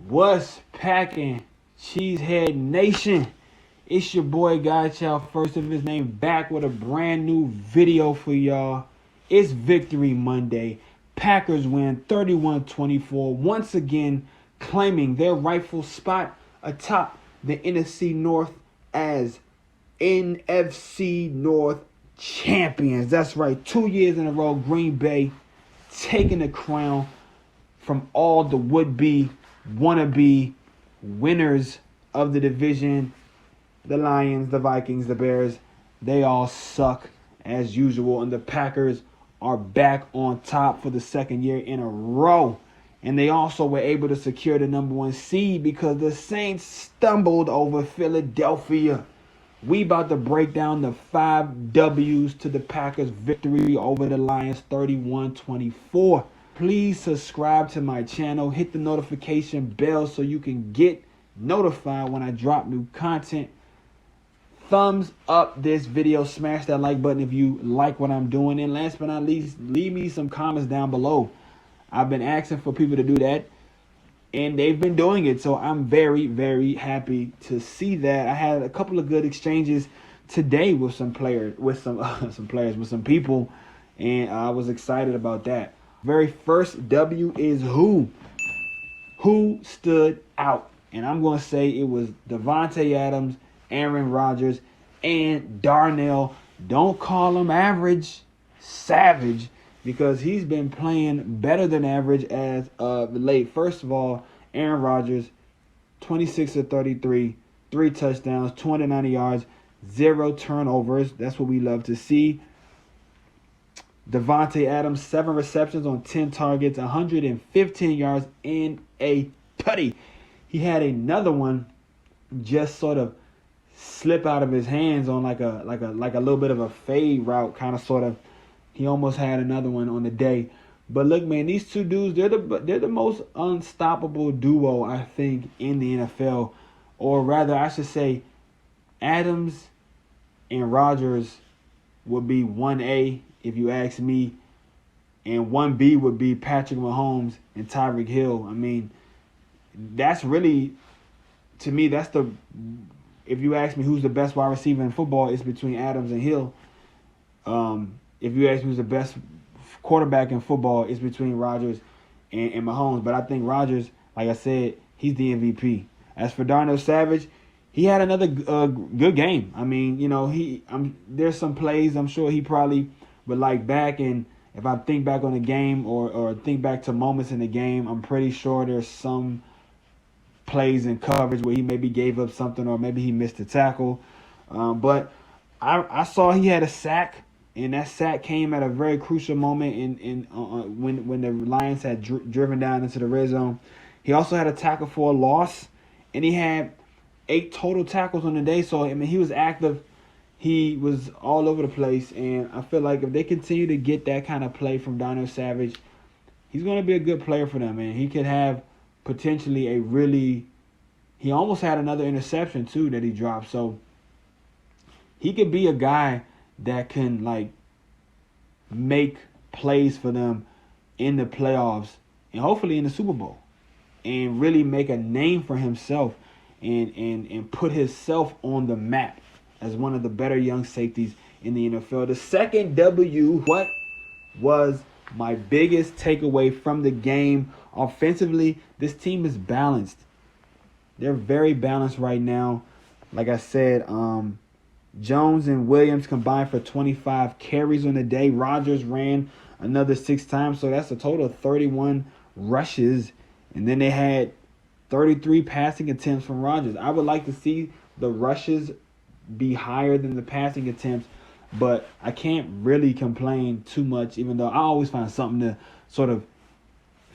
What's packing, Cheesehead Nation? It's your boy Godchild, first of his name, back with a brand new video for y'all. It's Victory Monday. Packers win 31-24, once again claiming their rightful spot atop the NFC North as NFC North champions. That's right, 2 years in a row, Green Bay taking the crown from all the would-be, wannabe winners of the division. The Lions, the Vikings, the Bears, they all suck as usual. And the Packers are back on top for the second year in a row. And they also were able to secure the #1 seed because the Saints stumbled over Philadelphia. We about to break down the 5 W's to the Packers' victory over the Lions 31-24. Please subscribe to my channel. Hit the notification bell so you can get notified when I drop new content. Thumbs up this video. Smash that like button if you like what I'm doing. And last but not least, leave me some comments down below. I've been asking for people to do that, and they've been doing it. So I'm very, very happy to see that. I had a couple of good exchanges today with some players, with some people, and I was excited about that. Very first W is who stood out, and I'm going to say it was Davante Adams, Aaron Rodgers, and Darnell. Don't call him average, Savage, because he's been playing better than average as of late. First of all, Aaron Rodgers, 26 of 33, 3 touchdowns, 290 yards, 0 turnovers. That's what we love to see. Davante Adams, 7 receptions on 10 targets, 115 yards, and a tutty. He had another one just sort of slip out of his hands on like a little bit of a fade route, kind of sort of. He almost had another one on the day. But look, man, these two dudes, they're the most unstoppable duo, I think, in the NFL. Or rather, I should say, Adams and Rodgers would be 1A, if you ask me, and 1B would be Patrick Mahomes and Tyreek Hill. I mean, that's really, to me, that's the, if you ask me who's the best wide receiver in football, it's between Adams and Hill. If you ask me who's the best quarterback in football, it's between Rodgers and Mahomes. But I think Rodgers, like I said, he's the MVP. As for Darnell Savage, he had another good game. I mean, you know, there's some plays I'm sure he probably would like back. And if I think back on the game or think back to moments in the game, I'm pretty sure there's some plays in coverage where he maybe gave up something or maybe he missed a tackle. But I saw he had a sack. And that sack came at a very crucial moment when the Lions had driven down into the red zone. He also had a tackle for a loss, and he had 8 total tackles on the day. So, I mean, he was active. He was all over the place, and I feel like if they continue to get that kind of play from Darnell Savage, he's going to be a good player for them, man. He could have potentially he almost had another interception, too, that he dropped. So, he could be a guy that can, like, make plays for them in the playoffs and hopefully in the Super Bowl and really make a name for himself and put himself on the map as one of the better young safeties in the NFL. The second W, what was my biggest takeaway from the game? Offensively, this team is balanced. They're very balanced right now. Like I said, Jones and Williams combined for 25 carries on the day. Rodgers ran another 6 times, so that's a total of 31 rushes. And then they had 33 passing attempts from Rodgers. I would like to see the rushes be higher than the passing attempts, but I can't really complain too much, even though I always find something to sort of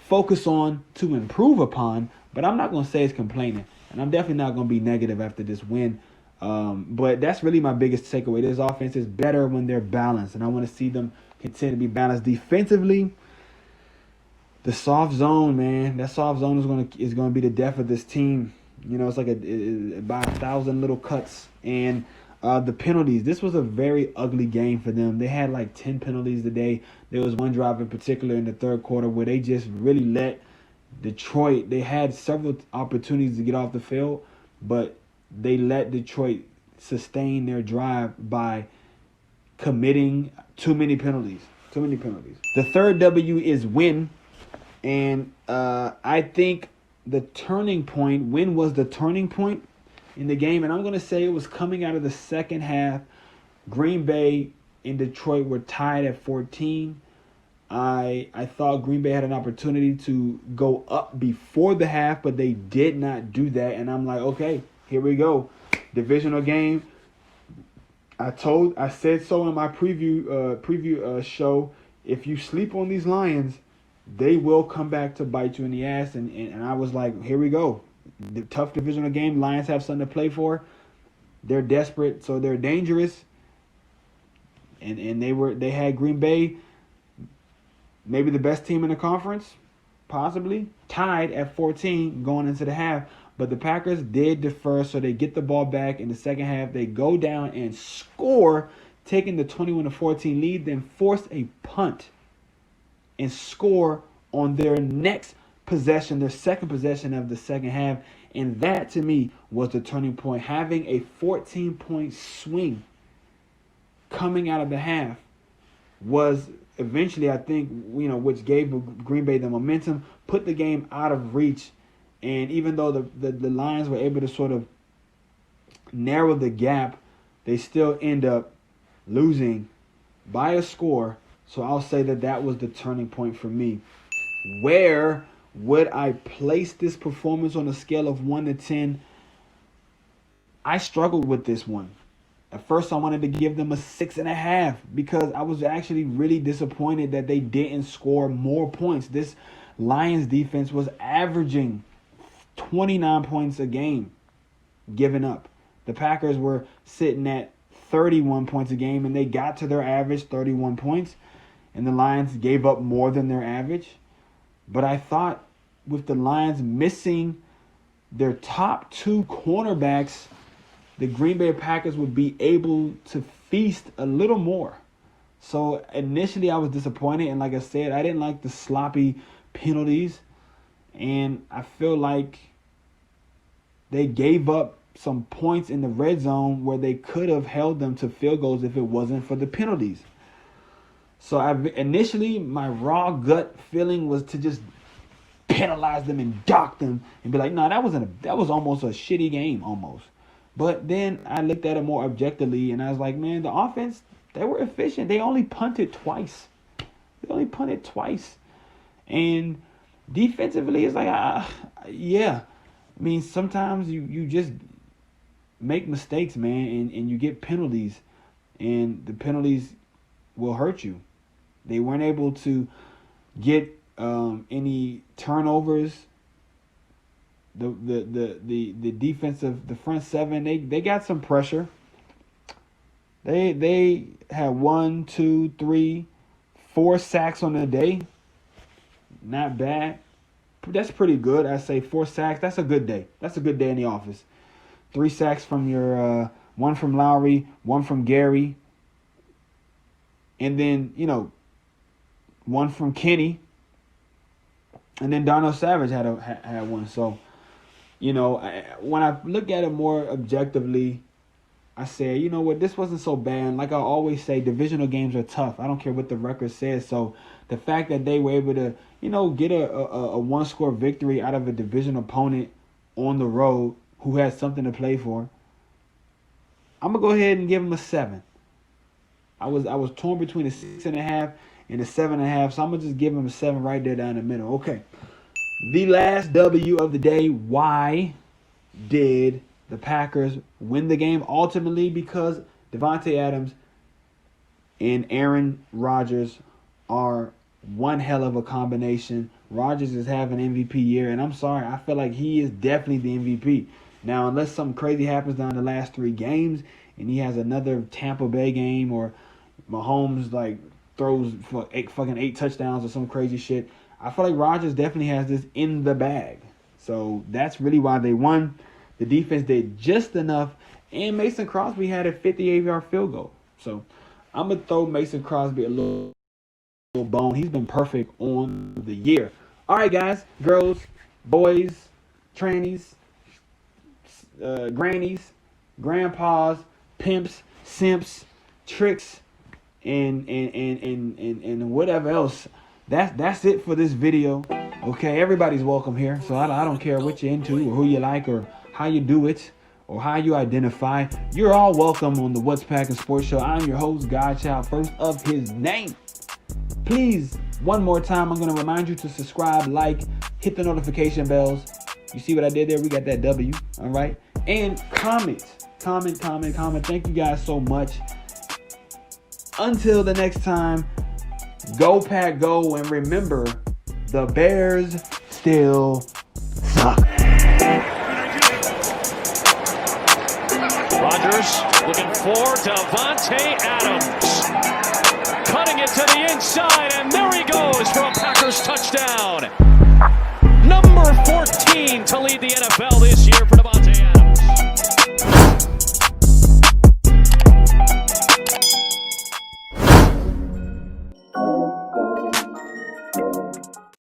focus on to improve upon. But I'm not going to say it's complaining, and I'm definitely not going to be negative after this win. But that's really my biggest takeaway. This offense is better when they're balanced, and I want to see them continue to be balanced. Defensively, the soft zone, man, that soft zone is going to be the death of this team. You know, it's like by 1,000 little cuts. And the penalties, this was a very ugly game for them. They had like 10 penalties today. There was one drive in particular in the third quarter where they just really let Detroit, they had several opportunities to get off the field, but they let Detroit sustain their drive by committing too many penalties. Too many penalties. The third W is win. And I think the turning point, win was the turning point in the game. And I'm going to say it was coming out of the second half. Green Bay and Detroit were tied at 14. I thought Green Bay had an opportunity to go up before the half, but they did not do that. And I'm like, okay, here we go. Divisional game. I said so in my preview show. If you sleep on these Lions, they will come back to bite you in the ass. And I was like, here we go. The tough divisional game. Lions have something to play for. They're desperate, so they're dangerous. And they had Green Bay, maybe the best team in the conference, possibly, tied at 14 going into the half. But the Packers did defer, so they get the ball back in the second half. They go down and score, taking the 21-14 lead, then force a punt and score on their next possession, their second possession of the second half. And that, to me, was the turning point. Having a 14-point swing coming out of the half was eventually, I think, which gave Green Bay the momentum, put the game out of reach. And even though the Lions were able to sort of narrow the gap, they still end up losing by a score. So I'll say that was the turning point for me. Where would I place this performance on a scale of 1 to 10? I struggled with this one. At first, I wanted to give them a 6.5 because I was actually really disappointed that they didn't score more points. This Lions defense was averaging 29 points a game given up. The Packers were sitting at 31 points a game, and they got to their average 31 points, and the Lions gave up more than their average. But I thought with the Lions missing their top two cornerbacks, the Green Bay Packers would be able to feast a little more. So initially I was disappointed, and like I said, I didn't like the sloppy penalties, and I feel like they gave up some points in the red zone where they could have held them to field goals if it wasn't for the penalties. So initially my raw gut feeling was to just penalize them and dock them and be like, no, that was almost a shitty game almost. But then I looked at it more objectively, and I was like, man, the offense, they were efficient. They only punted twice. And defensively, it's like, yeah. I mean, sometimes you just make mistakes, man, and you get penalties. And the penalties will hurt you. They weren't able to get any turnovers. The defensive, the front seven, they got some pressure. They had 1, 2, 3, 4 sacks on the day. Not bad. That's pretty good. I say 4 sacks. That's a good day. That's a good day in the office. 3 sacks from your 1 from Lowry, 1 from Gary, and then 1 from Kenny, and then Darnell Savage had 1. So. When I look at it more objectively, I say, you know what, this wasn't so bad. Like I always say, divisional games are tough. I don't care what the record says. So the fact that they were able to, get a 1-score victory out of a division opponent on the road who has something to play for, I'm going to go ahead and give them a 7. I was torn between a 6.5 and a 7.5, so I'm going to just give them a 7 right there down the middle. Okay. The last W of the day, why did the Packers win the game? Ultimately, because Devontae Adams and Aaron Rodgers are one hell of a combination. Rodgers is having an MVP year, and I'm sorry, I feel like he is definitely the MVP. Now, unless something crazy happens down the last 3 games, and he has another Tampa Bay game, or Mahomes throws for 8 touchdowns or some crazy shit, I feel like Rodgers definitely has this in the bag. So that's really why they won. The defense did just enough, and Mason Crosby had a 58-yard field goal. So I'm going to throw Mason Crosby a little bone. He's been perfect on the year. All right, guys, girls, boys, trannies, grannies, grandpas, pimps, simps, tricks, and whatever else. That's it for this video. Okay, everybody's welcome here, so I don't care what you're into or who you like or how you do it or how you identify. You're all welcome on the What's Packin' Sports Show. I'm your host, Godchild, first of his name. Please, one more time, I'm going to remind you to subscribe, like, hit the notification bells. You see what I did there? We got that W, all right? And comment. Thank you guys so much. Until the next time, go Pack Go, and remember, the Bears still suck. Rodgers looking for Davante Adams. Cutting it to the inside, and there